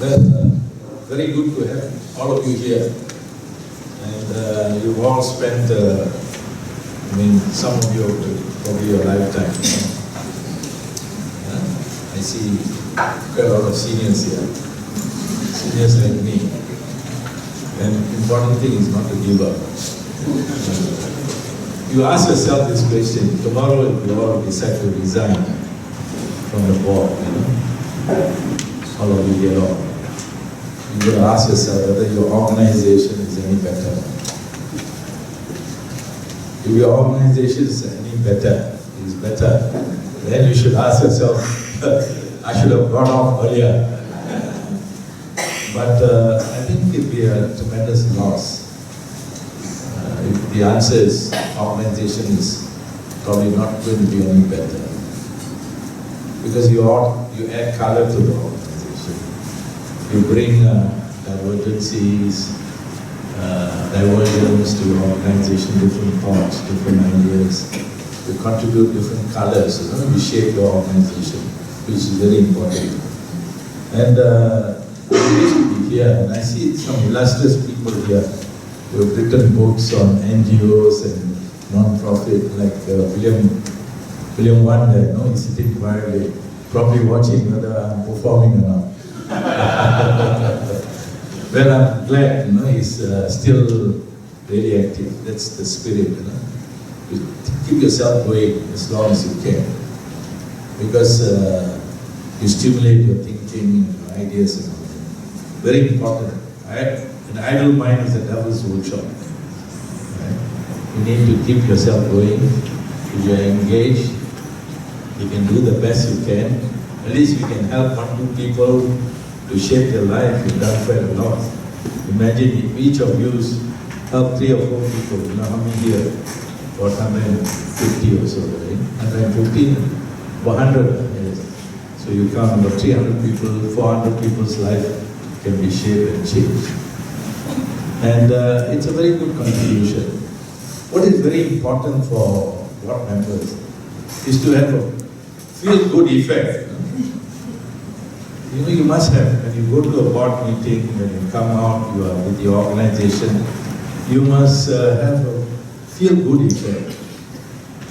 Well, very good to have all of you here. And you've all spent, some of you probably your lifetime. I see quite a lot of seniors here. Seniors like me. And important thing is not to give up. You ask yourself this question, tomorrow if you all decide to resign from the board, all of you get off. You will ask yourself whether your organization is any better. If your organization is any better, then you should ask yourself, I should have gone off earlier. But I think it would be a tremendous loss. If the answer is organization is probably not going to be any better. Because you add color to the organization. You bring divergencies, diversions to your organization, different thoughts, different ideas. You contribute different colors, you shape your organization, which is very important. And I used to be here, and I see some illustrious people here who have written books on NGOs and non-profit, like William Wan there, he's sitting quietly, probably watching whether I'm performing or not. Well, I'm glad, he's still really active. That's the spirit, You keep yourself going as long as you can. Because you stimulate your thinking, your ideas and all that. Very important. An idle mind is a devil's workshop. Right? You need to keep yourself going. If you are engaged, you can do the best you can. At least you can help 1-2 people to shape their life. You've done quite a lot. Imagine if each of you help 3 or 4 people. You know how many here? About 150 or so, right? 150, 100. Yes. So you count about 300 people, 400 people's life can be shaped and changed. And it's a very good contribution. What is very important for board members is to have a feel-good effect. You must have, when you go to a board meeting, when you come out, you are with the organization, you must have a feel-good effect.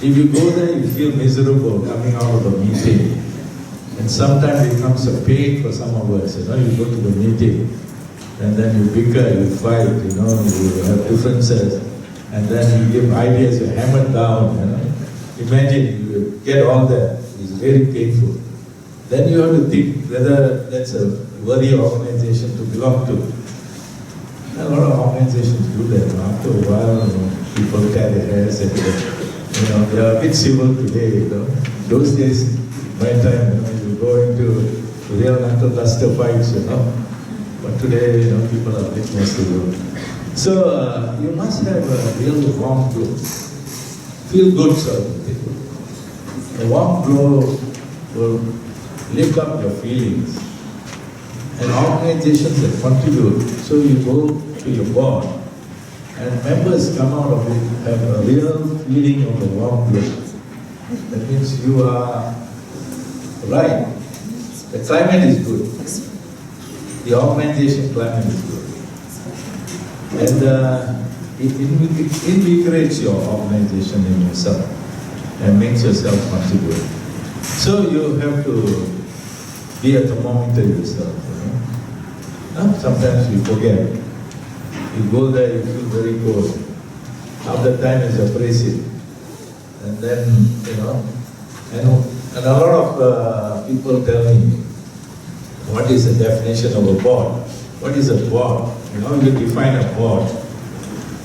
If you go there, you feel miserable coming out of a meeting. And sometimes it becomes a pain for some of us. You go to the meeting, and then you bicker, you fight, you have differences, and then you give ideas, you hammer down. Imagine you get all that. It's very painful. Then you have to think whether that's a worthy organization to belong to. A lot of organizations do that. After a while, people tear their hairs and they are a bit civil today. Those days, my time, you go into real knuckle duster fights. But today, people are a bit more civil. So you must have a real warm glow. Feel good, sir. A warm glow will lift up your feelings. And organizations that contribute, so you go to your board, and members come out of it, have a real feeling of a warm glow. That means you are right. The climate is good. The organization climate is good. And it invigorates your organization in yourself and makes yourself contribute. So you have to be a thermometer yourself. Sometimes you forget. You go there, you feel very cold. Half the time it's abrasive. And then, and a lot of people tell me, what is the definition of a board? What is a board? You define a board.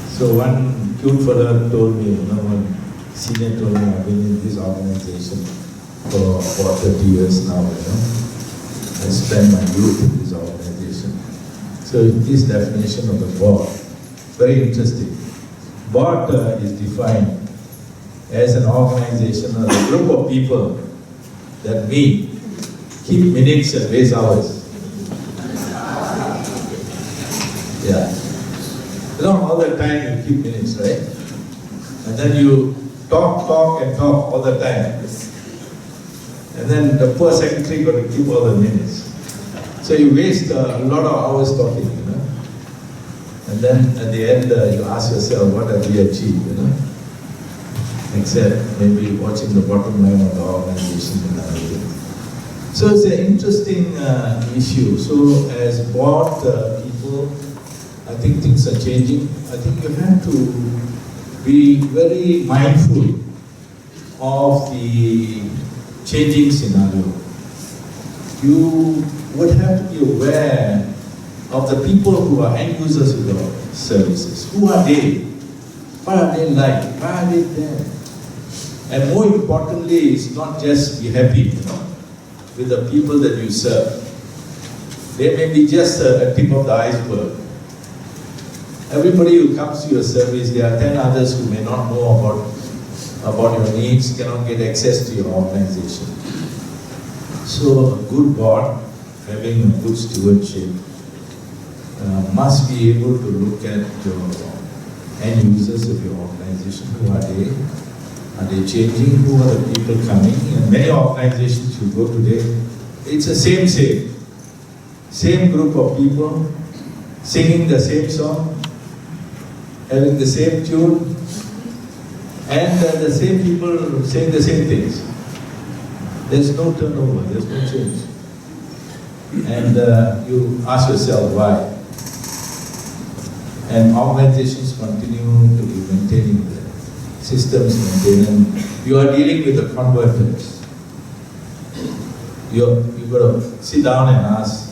So one cute fellow told me, one senior told me, I've been in this organization for 30 years now, I spent my youth in this organization. So this definition of the board, very interesting. Board is defined as an organization or a group of people that meet, keep minutes and raise hours. Yeah. All the time you keep minutes, right? And then you talk all the time. And then the poor secretary got to keep all the minutes. So you waste a lot of hours talking, and then at the end you ask yourself, what have we achieved, except maybe watching the bottom line of the organization and other things. So it's an interesting issue. So as board people, I think things are changing. I think you have to be very mindful of the changing scenario. You would have to be aware of the people who are end users of your services. Who are they? What are they like? Why are they there? And more importantly, it's not just be happy, with the people that you serve. They may be just a tip of the iceberg. Everybody who comes to your service, there are 10 others who may not know about your needs, cannot get access to your organization. So a good board, having a good stewardship, must be able to look at your end users of your organization. Who are they? Are they changing? Who are the people coming? And many organizations you go today, it's the same group of people, singing the same song, having the same tune, and the same people saying the same things. There's no turnover, there's no change. And you ask yourself why. And organizations continue to be maintaining the systems, maintaining. You are dealing with the converters. You've got to sit down and ask,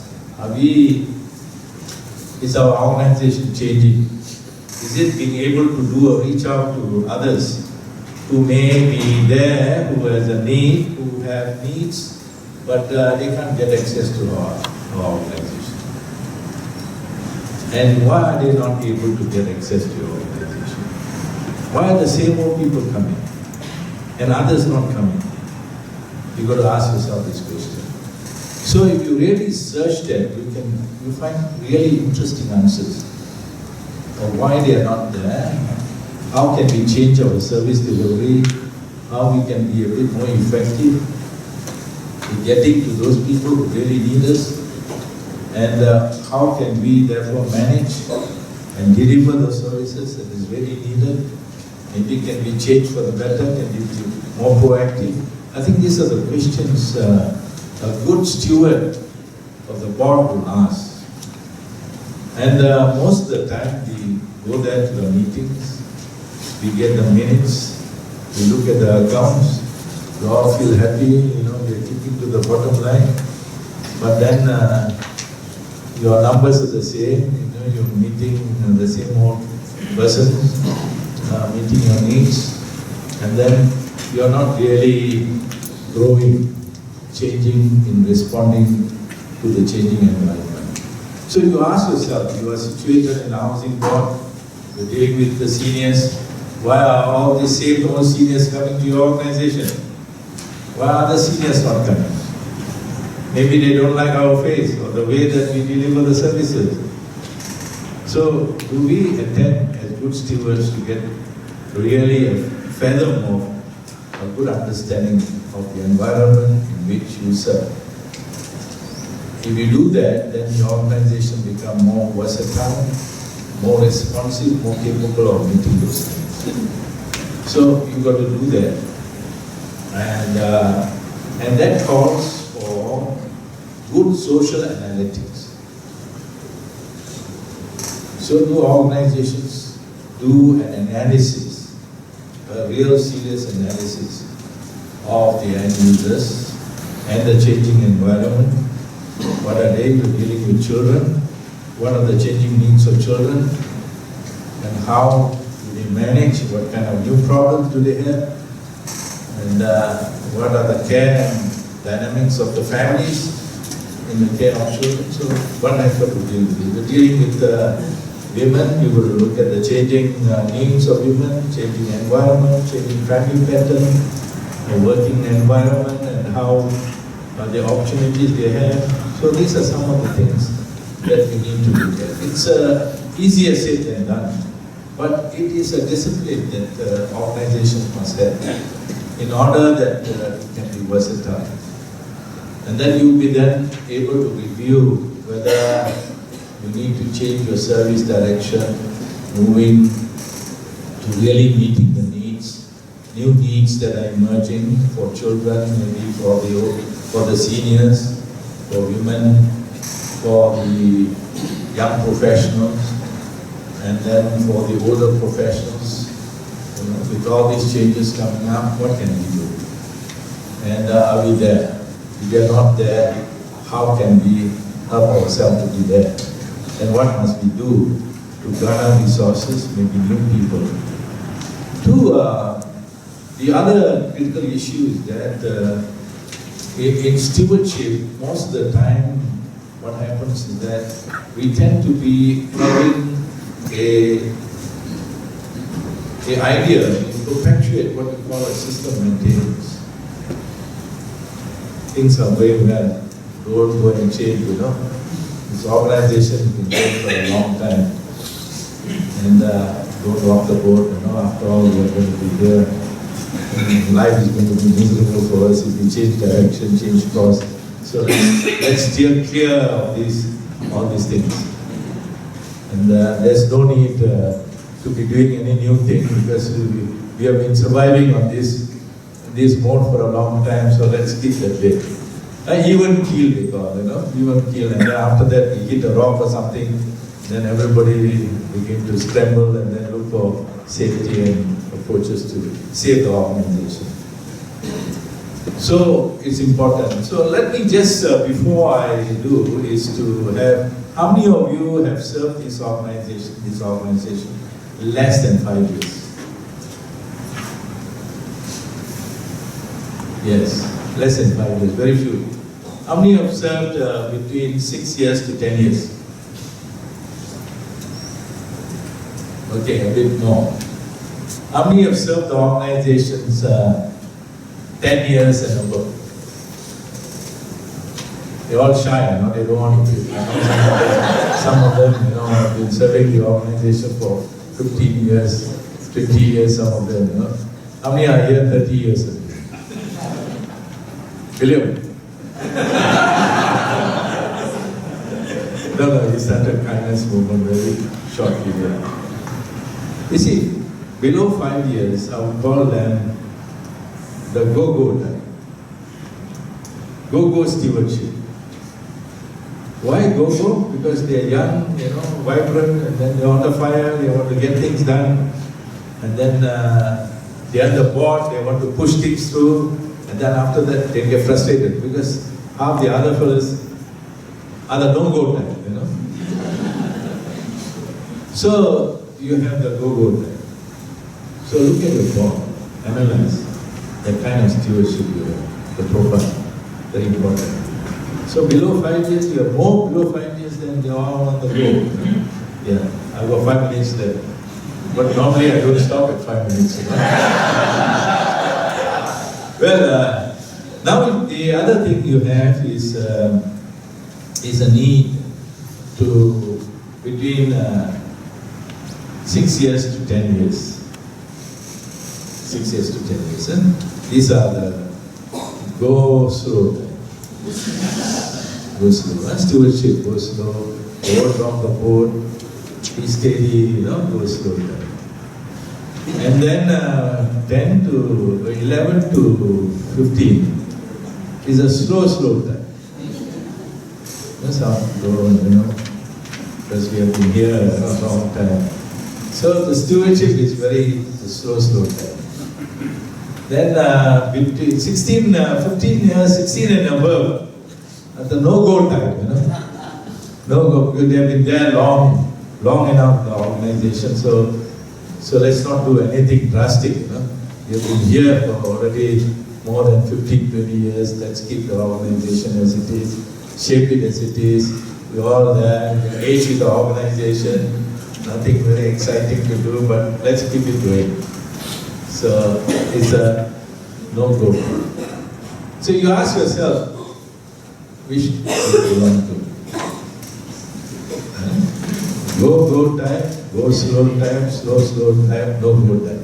is our organization changing? Is it being able to do a reach out to others who may be there, who has a need, who have needs, but they can't get access to our organization? And why are they not able to get access to your organization? Why are the same old people coming and others not coming? You've got to ask yourself this question. So if you really search that, you find really interesting answers of why they are not there. How can we change our service delivery? How we can be a bit more effective in getting to those people who really need us? And how can we therefore manage and deliver the services that is really needed? Maybe can we change for the better? Can we be more proactive? I think these are the questions a good steward of the board will ask. And most of the time we go there to the meetings, we get the minutes, we look at the accounts, we all feel happy, we're keeping to the bottom line. But then your numbers are the same, you're meeting the same old person, meeting your needs, and then you're not really growing, changing in responding to the changing environment. So you ask yourself, you are situated in a housing board, you're dealing with the seniors, why are all these same old seniors coming to your organization? Why are the seniors not coming? Maybe they don't like our face or the way that we deliver the services. So do we attend as good stewards to get really a fathom of a good understanding of the environment in which you serve? If you do that, then your organization becomes more versatile, more responsive, more capable of meeting those things. So you've got to do that. And that calls for good social analytics. So do organizations do an analysis, a real serious analysis of the end users and the changing environment? What are they? You're dealing with children. What are the changing needs of children? And how do they manage? What kind of new problems do they have? And what are the care and dynamics of the families in the care of children? So one effort to deal with it. You're dealing with women, you will look at the changing needs of women, changing environment, changing family pattern, the working environment, and how the opportunities they have. So these are some of the things that we need to look at. It's easier said than done, but it is a discipline that organizations must have in order that it can be versatile. And then you'll be then able to review whether you need to change your service direction, moving to really meeting the needs, new needs that are emerging for children, maybe for the seniors, for women, for the young professionals, and then for the older professionals. You know, with all these changes coming up, what can we do? And are we there? If we are not there, how can we help ourselves to be there? And what must we do to garner resources, maybe new people? The other critical issue is that in stewardship, most of the time, what happens is that we tend to be having a idea to perpetuate what we call a system maintenance. Things are going well, don't go and change, you know. This organization has been going for a long time. And don't rock the boat, you know, after all we are going to be here. And life is going to be miserable for us if we change direction, change course. So let's steer clear of all these things. And there's no need to be doing any new thing because we have been surviving on this mode for a long time, so let's keep that way. Even keel they call, you know, even keel, and then after that we hit a rock or something, then everybody begin to scramble and then look for safety and approaches to save the organization. So it's important. So let me just, before I do, is to have, how many of you have served this organization less than 5 years? Yes, less than 5 years, very few. How many have served between 6 years to 10 years? Okay, a bit more. How many have served the organizations 10 years and above? They're all shy, you know, they don't want to be. Some of them, you know, have been serving the organization for 15 years, 20 years, some of them, you know. How many are here 30 years ago? William? No, he started kindness movement very shortly there. You see, below 5 years, I would call them the go-go type. Go-go stewardship. Why go-go? Because they're young, you know, vibrant, and then they're on the fire, they want to get things done, and then they're on the board, they want to push things through, and then after that they get frustrated because half the other fellas are the no-go type, you know. So you have the go-go type. So look at your board, analyze the kind of stewardship you have, the profile, very important. So below 5 years, you have more below 5 years than they are on the go. Yeah, I've got 5 minutes left. But normally I don't stop at 5 minutes. You know? Well, now the other thing you have is a need to, between 6 years to 10 years. 6 years to 10 years. And these are the go slow type. Go slow. Stewardship, go slow. Don't drop the boat. Be steady, you know, go slow type. And then 10 to 11 to 15 is a slow type. That's how it goes, you know, because we have been here a long time. So the stewardship is very slow type. Then between 15 years, 16 and above, the no-go type, you know. No-go, because they have been there long enough, the organization, so let's not do anything drastic, you know. We have been here for already more than 15, 20 years, let's keep the organization as it is, shape it as it is, we're all there, we age with the organization, nothing very exciting to do, but let's keep it going. So it's a no-go. So you ask yourself, which do you belong to? Go type, go slow type, slow type, no-go type.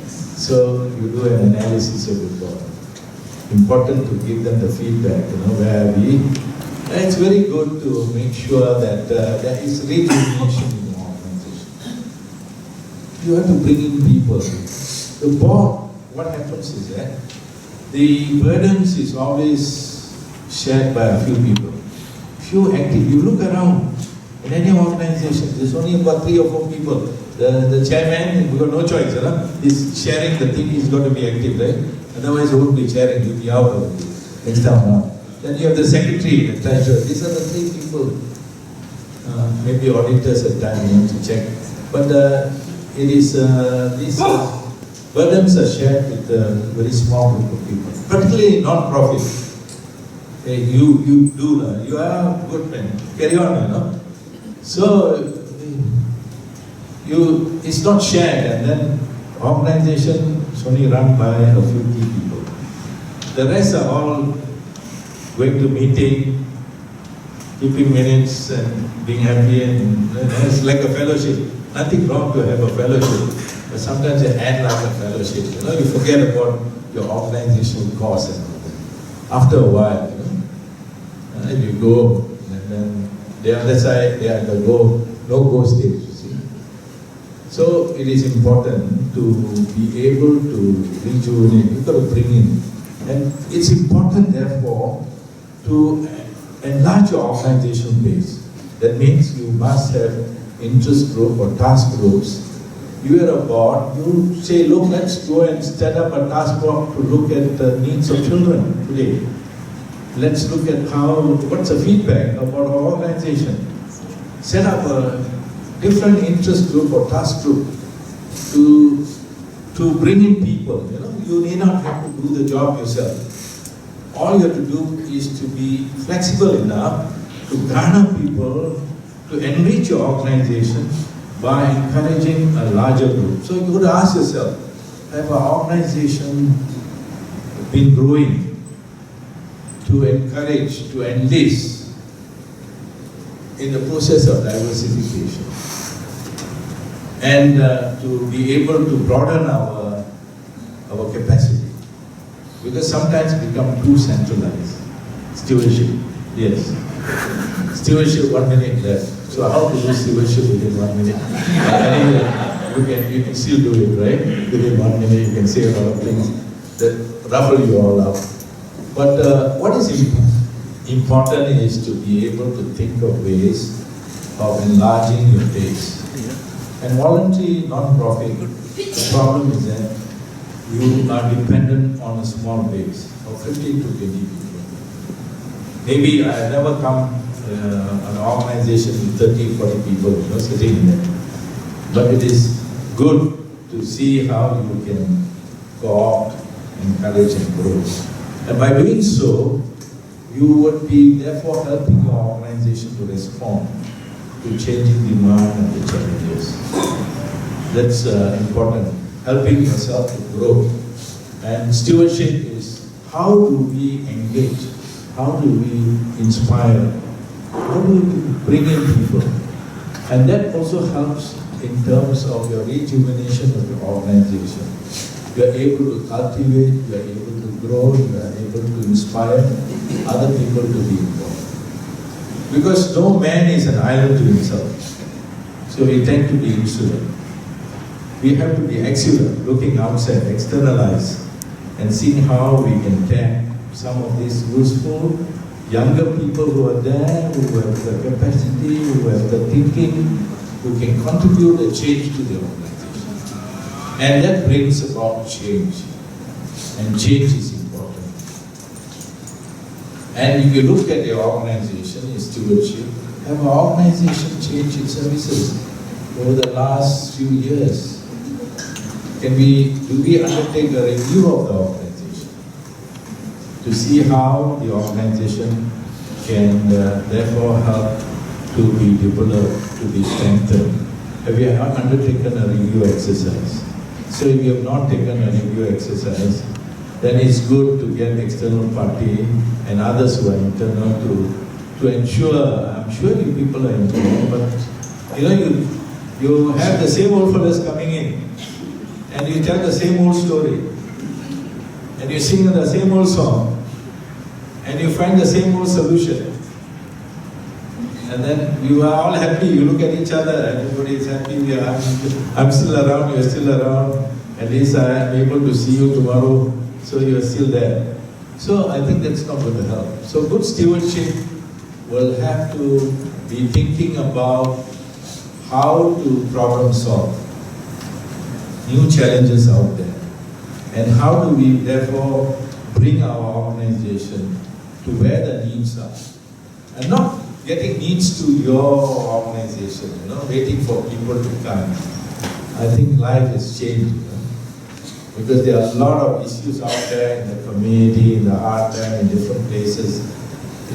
So you do an analysis of your body. important to give them the feedback, where it's very good to make sure that there is rejuvenation in the organization. You have to bring in people. The board, what happens is that the burdens is always shared by a few people. Few active, you look around, in any organization, there's only about 3 or 4 people. The chairman, we've got no choice, he's sharing the thing, he's got to be active, right? Otherwise he won't be sharing, he'll be out of it. Next time around. Then you have the secretary, the treasurer. These are the 3 people. Maybe auditors at times, to check. But these burdens are shared with a very small group of people. Particularly non-profit. Hey, you do, you are a good man. Carry on, So, it's not shared, and then organization is only run by a few key people. The rest are all going to meeting, keeping minutes and being happy, and it's like a fellowship. Nothing wrong to have a fellowship, but sometimes you add like a fellowship. You forget about your organizational cause and all that. After a while, you go, and then the other side, they are the no-go stage. So it is important to be able to rejuvenate, you've got to bring in. And it's important, therefore, to enlarge your organizational base. That means you must have interest group or task groups. You are a board, you say, look, let's go and set up a task group to look at the needs of children today. Let's look at what's the feedback about our organization. Set up a different interest group or task group to bring in people. You need not have to do the job yourself. All you have to do is to be flexible enough to garner people, to enrich your organization by encouraging a larger group. So you got to ask yourself, have our organization been growing to encourage, to enlist in the process of diversification, and to be able to broaden our capacity, because sometimes we become too centralized. Stewardship, yes. Stewardship, 1 minute left. So how to do stewardship within 1 minute? Anyway, you can still do it, right? Within 1 minute, you can say a lot of things that ruffle you all up. But what is important is to be able to think of ways of enlarging your base. And voluntary non-profit, the problem is that you are dependent on a small base of 15 to 20 people. Maybe I have never come an organization with 30, 40 people sitting there. But it is good to see how you can co-opt, encourage and grow. And by doing so, you would be therefore helping your organization to respond to changing demand and the challenges. That's important. Helping yourself to grow. And stewardship is, how do we engage? How do we inspire? How do we bring in people? And that also helps in terms of your rejuvenation of your organization. You are able to cultivate, you are able to grow, you are able to inspire other people to be involved. Because no man is an island to himself. So we tend to be insular. We have to be exular, looking outside, externalize, and seeing how we can tap some of these useful younger people who are there, who have the capacity, who have the thinking, who can contribute a change to the organization. And that brings about change. And change is important. And if you look at your organization, its stewardship, have our organization changed its services over the last few years? Do we undertake a review of the organization to see how the organization can therefore help to be developed, to be strengthened? Have you undertaken a review exercise? So if you have not taken a review exercise, then it's good to get external party and others who are internal to ensure. I'm sure you people are internal, but you have the same old fellas coming in and you tell the same old story. and you sing the same old song, and you find the same old solution. And then you are all happy, you look at each other, everybody is happy, I'm still around, you're still around, at least I am able to see you tomorrow, so you're still there. So I think that's not going to help. So good stewardship will have to be thinking about how to problem solve new challenges out there. And how do we therefore bring our organization to where the needs are. And not getting needs to your organization, waiting for people to come. I think life has changed. Because there are a lot of issues out there in the community, in the heartland, in different places.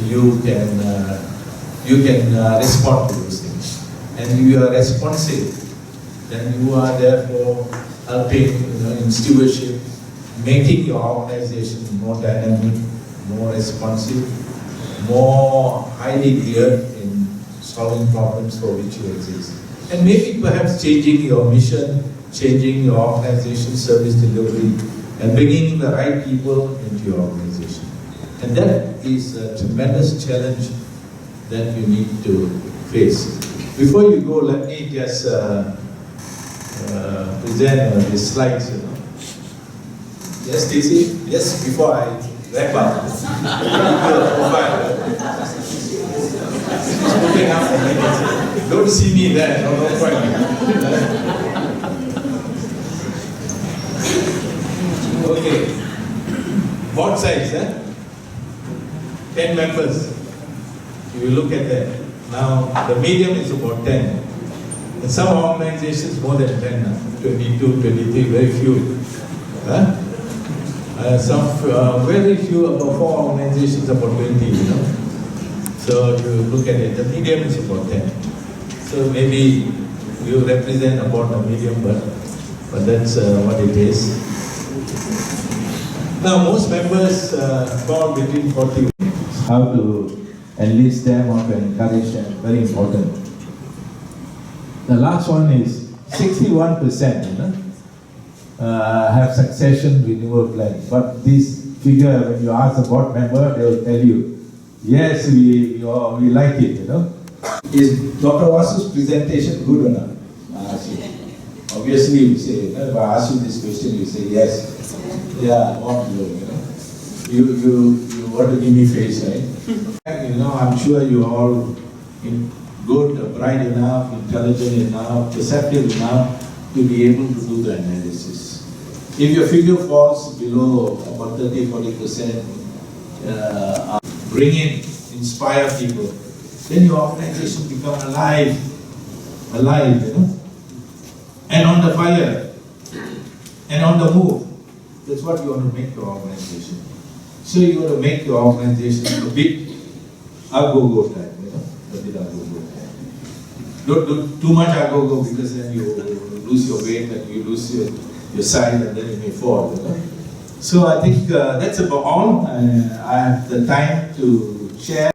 You can respond to those things. And you are responsive. Then you are therefore helping in stewardship, making your organization more dynamic, more responsive, more highly geared in solving problems for which you exist. And maybe perhaps changing your mission, changing your organization service delivery, and bringing the right people into your organization. And that is a tremendous challenge that you need to face. Before you go, let me just present the slides. Yes, Stacey? Yes, before I wrap up. Don't see me there, no point. Okay, board size, 10 members. You look at that. Now, the medium is about 10. In some organizations, more than 10 now, 22, 23, very few. Very few, about 4 organizations, about 20, So you look at it, the medium is about 10. So maybe you represent about the medium, but that's what it is. Now, most members fall between 40. How to enlist them or to encourage them, very important. The last one is 61% have succession renewal plan. But this figure, when you ask the board member, they will tell you, yes, we like it, Is Dr. Vasu's presentation good or not? I ask you. Obviously, you say, if I ask you this question, you say yes. Yeah, I want to go, You want to give me face, right? I'm sure you all good, bright enough, intelligent enough, perceptive enough to be able to do the analysis. If your figure falls below about 30-40%, bring in, inspire people, then your organization become alive, and on the fire, and on the move. That's what you want to make your organization. So you want to make your organization a bit go-go type, a bit go-go type. Don't do too much go-go because then you lose your weight and you lose your size and then you may fall. So I think that's about all. I have the time to share.